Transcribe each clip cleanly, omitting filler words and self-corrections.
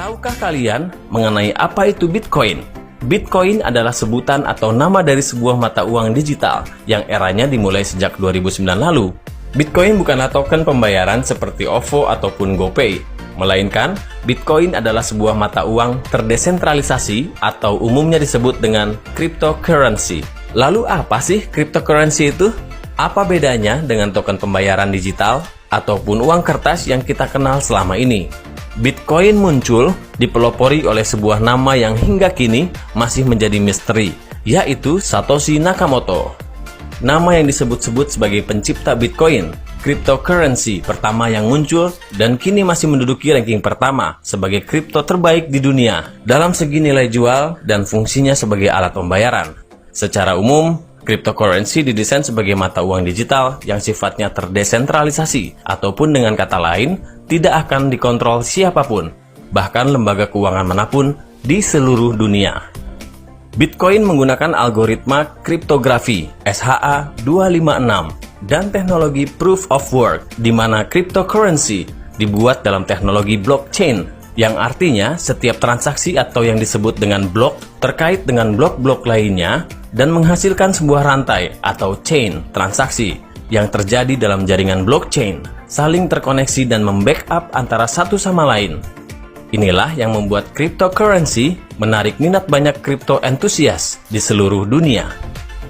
Tahukah kalian mengenai apa itu Bitcoin? Bitcoin adalah sebutan atau nama dari sebuah mata uang digital yang eranya dimulai sejak 2009 lalu. Bitcoin bukanlah token pembayaran seperti OVO ataupun GoPay, melainkan Bitcoin adalah sebuah mata uang terdesentralisasi atau umumnya disebut dengan cryptocurrency. Lalu apa sih cryptocurrency itu? Apa bedanya dengan token pembayaran digital ataupun uang kertas yang kita kenal selama ini? Bitcoin muncul dipelopori oleh sebuah nama yang hingga kini masih menjadi misteri, yaitu Satoshi Nakamoto. Nama yang disebut-sebut sebagai pencipta Bitcoin, cryptocurrency pertama yang muncul dan kini masih menduduki ranking pertama sebagai kripto terbaik di dunia dalam segi nilai jual dan fungsinya sebagai alat pembayaran. Secara umum, cryptocurrency didesain sebagai mata uang digital yang sifatnya terdesentralisasi ataupun dengan kata lain tidak akan dikontrol siapapun, bahkan lembaga keuangan manapun di seluruh dunia. Bitcoin menggunakan algoritma kriptografi SHA-256 dan teknologi Proof of Work, di mana cryptocurrency dibuat dalam teknologi blockchain, yang artinya setiap transaksi atau yang disebut dengan blok terkait dengan blok-blok lainnya dan menghasilkan sebuah rantai atau chain transaksi yang terjadi dalam jaringan blockchain, saling terkoneksi dan membackup antara satu sama lain. Inilah yang membuat cryptocurrency menarik minat banyak crypto enthusiast di seluruh dunia.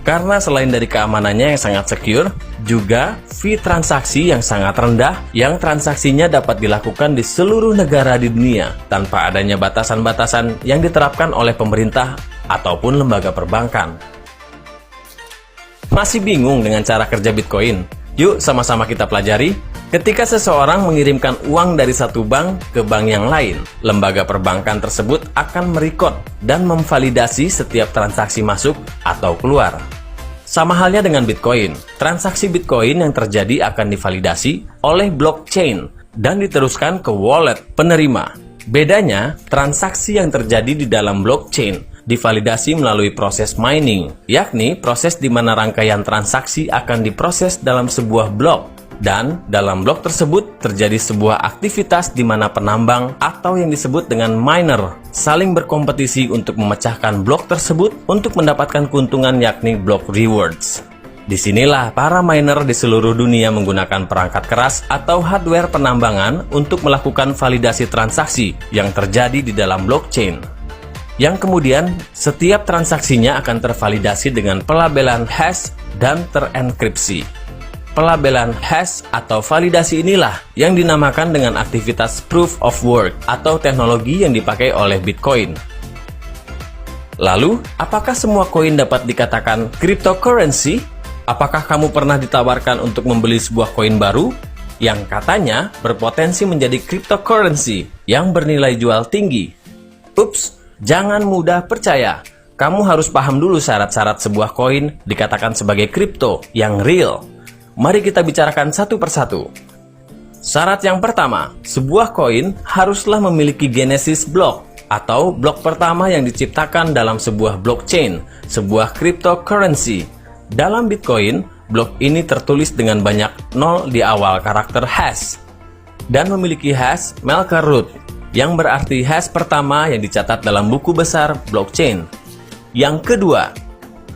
Karena selain dari keamanannya yang sangat secure, juga fee transaksi yang sangat rendah yang transaksinya dapat dilakukan di seluruh negara di dunia tanpa adanya batasan-batasan yang diterapkan oleh pemerintah ataupun lembaga perbankan. Masih bingung dengan cara kerja Bitcoin? Yuk sama-sama kita pelajari. Ketika seseorang mengirimkan uang dari satu bank ke bank yang lain, lembaga perbankan tersebut akan merekod dan memvalidasi setiap transaksi masuk atau keluar. Sama halnya dengan Bitcoin, transaksi Bitcoin yang terjadi akan divalidasi oleh blockchain dan diteruskan ke wallet penerima. Bedanya, transaksi yang terjadi di dalam blockchain divalidasi melalui proses mining, yakni proses di mana rangkaian transaksi akan diproses dalam sebuah blok, dan dalam blok tersebut terjadi sebuah aktivitas di mana penambang atau yang disebut dengan miner saling berkompetisi untuk memecahkan blok tersebut untuk mendapatkan keuntungan, yakni block rewards. Disinilah para miner di seluruh dunia menggunakan perangkat keras atau hardware penambangan untuk melakukan validasi transaksi yang terjadi di dalam blockchain, yang kemudian setiap transaksinya akan tervalidasi dengan pelabelan hash dan terenkripsi. Pelabelan hash atau validasi inilah yang dinamakan dengan aktivitas Proof of Work atau teknologi yang dipakai oleh Bitcoin. Lalu, apakah semua koin dapat dikatakan cryptocurrency? Apakah kamu pernah ditawarkan untuk membeli sebuah koin baru yang katanya berpotensi menjadi cryptocurrency yang bernilai jual tinggi? Ups! Jangan mudah percaya. Kamu harus paham dulu syarat-syarat sebuah koin dikatakan sebagai kripto yang real. Mari kita bicarakan satu persatu. Syarat yang pertama, sebuah koin haruslah memiliki genesis block atau blok pertama yang diciptakan dalam sebuah blockchain, sebuah cryptocurrency. Dalam Bitcoin, blok ini tertulis dengan banyak 0 di awal karakter hash dan memiliki hash Melker root, yang berarti hash pertama yang dicatat dalam buku besar blockchain. Yang kedua,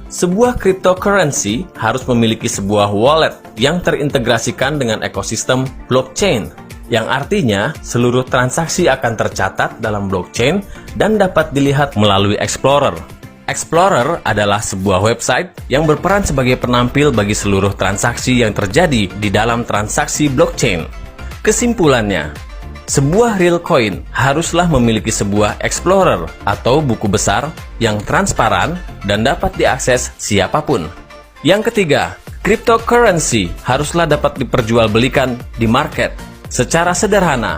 sebuah cryptocurrency harus memiliki sebuah wallet yang terintegrasikan dengan ekosistem blockchain, yang artinya seluruh transaksi akan tercatat dalam blockchain dan dapat dilihat melalui Explorer. Explorer adalah sebuah website yang berperan sebagai penampil bagi seluruh transaksi yang terjadi di dalam transaksi blockchain. Kesimpulannya, sebuah real coin haruslah memiliki sebuah explorer atau buku besar yang transparan dan dapat diakses siapapun. Yang ketiga, cryptocurrency haruslah dapat diperjualbelikan di market. Secara sederhana,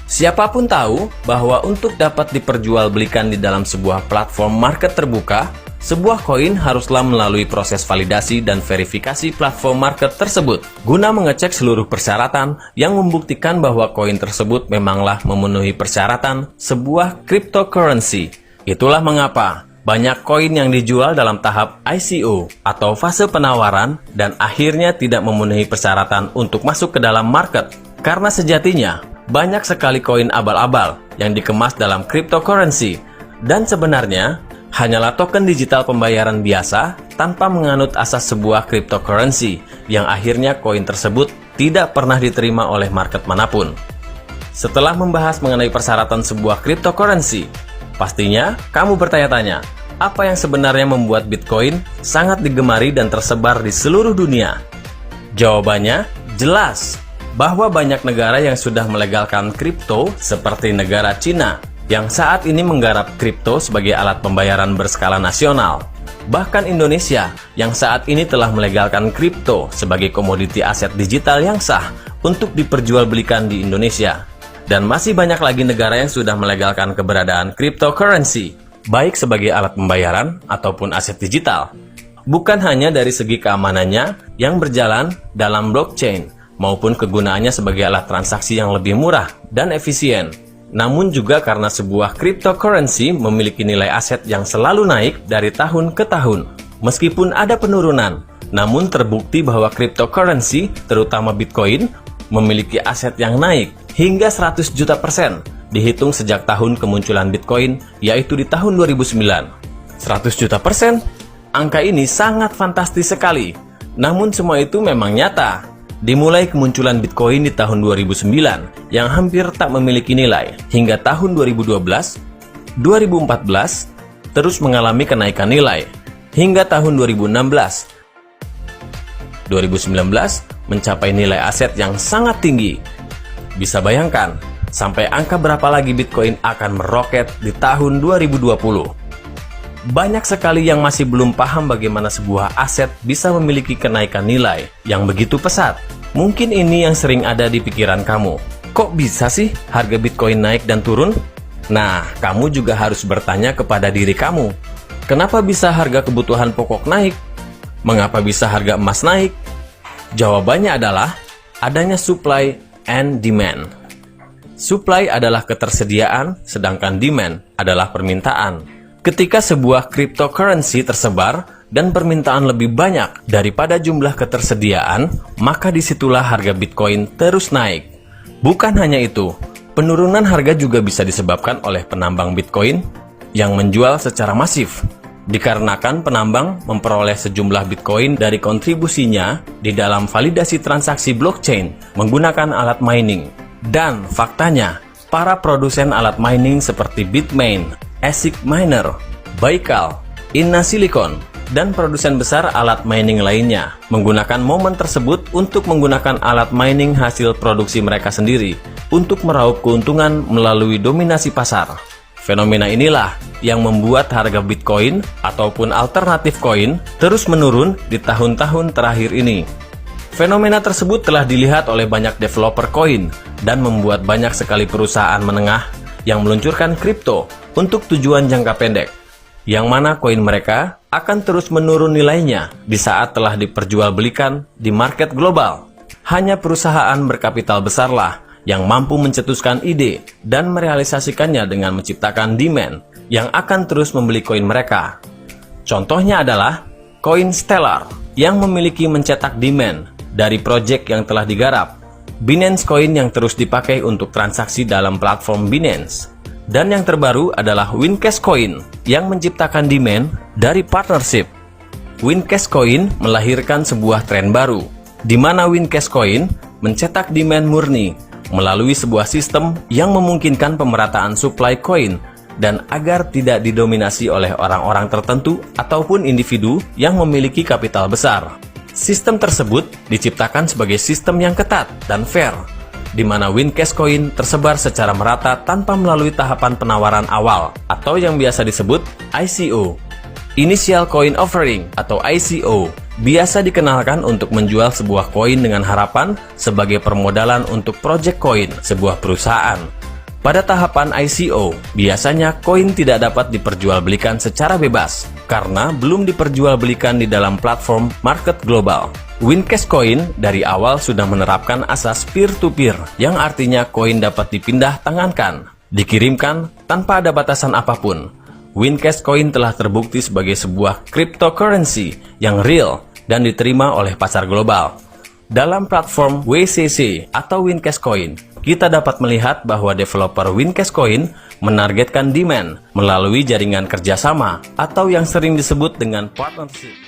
siapapun tahu bahwa untuk dapat diperjualbelikan di dalam sebuah platform market terbuka, sebuah koin haruslah melalui proses validasi dan verifikasi platform market tersebut guna mengecek seluruh persyaratan yang membuktikan bahwa koin tersebut memanglah memenuhi persyaratan sebuah cryptocurrency. Itulah mengapa banyak koin yang dijual dalam tahap ICO atau fase penawaran dan akhirnya tidak memenuhi persyaratan untuk masuk ke dalam market. Karena sejatinya banyak sekali koin abal-abal yang dikemas dalam cryptocurrency, dan sebenarnya hanyalah token digital pembayaran biasa tanpa menganut asas sebuah cryptocurrency, yang akhirnya koin tersebut tidak pernah diterima oleh market manapun. Setelah membahas mengenai persyaratan sebuah cryptocurrency, pastinya kamu bertanya-tanya, apa yang sebenarnya membuat Bitcoin sangat digemari dan tersebar di seluruh dunia? Jawabannya jelas, bahwa banyak negara yang sudah melegalkan kripto seperti negara Cina, yang saat ini menggarap kripto sebagai alat pembayaran berskala nasional. Bahkan Indonesia, yang saat ini telah melegalkan kripto sebagai komoditi aset digital yang sah untuk diperjualbelikan di Indonesia. Dan masih banyak lagi negara yang sudah melegalkan keberadaan cryptocurrency, baik sebagai alat pembayaran ataupun aset digital. Bukan hanya dari segi keamanannya yang berjalan dalam blockchain, maupun kegunaannya sebagai alat transaksi yang lebih murah dan efisien, namun juga karena sebuah cryptocurrency memiliki nilai aset yang selalu naik dari tahun ke tahun. Meskipun ada penurunan, namun terbukti bahwa cryptocurrency, terutama Bitcoin, memiliki aset yang naik hingga 100 juta %, dihitung sejak tahun kemunculan Bitcoin, yaitu di tahun 2009. 100 juta %? Angka ini sangat fantastis sekali. Namun semua itu memang nyata. Dimulai kemunculan Bitcoin di tahun 2009 yang hampir tak memiliki nilai, hingga tahun 2012, 2014, terus mengalami kenaikan nilai, hingga tahun 2016. 2019 mencapai nilai aset yang sangat tinggi. Bisa bayangkan, sampai angka berapa lagi Bitcoin akan meroket di tahun 2020. Banyak sekali yang masih belum paham bagaimana sebuah aset bisa memiliki kenaikan nilai yang begitu pesat. Mungkin ini yang sering ada di pikiran kamu. Kok bisa sih harga Bitcoin naik dan turun? Nah, kamu juga harus bertanya kepada diri kamu. Kenapa bisa harga kebutuhan pokok naik? Mengapa bisa harga emas naik? Jawabannya adalah adanya supply and demand. Supply adalah ketersediaan, sedangkan demand adalah permintaan. Ketika sebuah cryptocurrency tersebar dan permintaan lebih banyak daripada jumlah ketersediaan, maka disitulah harga Bitcoin terus naik. Bukan hanya itu, penurunan harga juga bisa disebabkan oleh penambang Bitcoin yang menjual secara masif, dikarenakan penambang memperoleh sejumlah Bitcoin dari kontribusinya di dalam validasi transaksi blockchain menggunakan alat mining. Dan faktanya, para produsen alat mining seperti Bitmain, ASIC Miner, Baikal, Inna Silicon, dan produsen besar alat mining lainnya menggunakan momen tersebut untuk menggunakan alat mining hasil produksi mereka sendiri untuk meraup keuntungan melalui dominasi pasar. Fenomena inilah yang membuat harga Bitcoin ataupun alternatif koin terus menurun di tahun-tahun terakhir ini. Fenomena tersebut telah dilihat oleh banyak developer koin dan membuat banyak sekali perusahaan menengah yang meluncurkan kripto untuk tujuan jangka pendek, yang mana koin mereka akan terus menurun nilainya di saat telah diperjualbelikan di market global. Hanya perusahaan berkapital besarlah yang mampu mencetuskan ide dan merealisasikannya dengan menciptakan demand yang akan terus membeli koin mereka. Contohnya adalah koin Stellar yang memiliki mencetak demand dari proyek yang telah digarap, Binance Coin yang terus dipakai untuk transaksi dalam platform Binance, dan yang terbaru adalah Wincash Coin yang menciptakan demand dari partnership. Wincash Coin melahirkan sebuah tren baru, di mana Wincash Coin mencetak demand murni melalui sebuah sistem yang memungkinkan pemerataan supply koin dan agar tidak didominasi oleh orang-orang tertentu ataupun individu yang memiliki kapital besar. Sistem tersebut diciptakan sebagai sistem yang ketat dan fair, di mana Wincash Coin tersebar secara merata tanpa melalui tahapan penawaran awal atau yang biasa disebut ICO. Initial Coin Offering atau ICO biasa dikenalkan untuk menjual sebuah koin dengan harapan sebagai permodalan untuk project koin sebuah perusahaan. Pada tahapan ICO, biasanya koin tidak dapat diperjualbelikan secara bebas karena belum diperjualbelikan di dalam platform market global. Wincash Coin dari awal sudah menerapkan asas peer-to-peer, yang artinya koin dapat dipindah tangankan, dikirimkan tanpa ada batasan apapun. Wincash Coin telah terbukti sebagai sebuah cryptocurrency yang real dan diterima oleh pasar global. Dalam platform WCC atau Wincash Coin, kita dapat melihat bahwa developer Wincash Coin menargetkan demand melalui jaringan kerjasama atau yang sering disebut dengan partnership.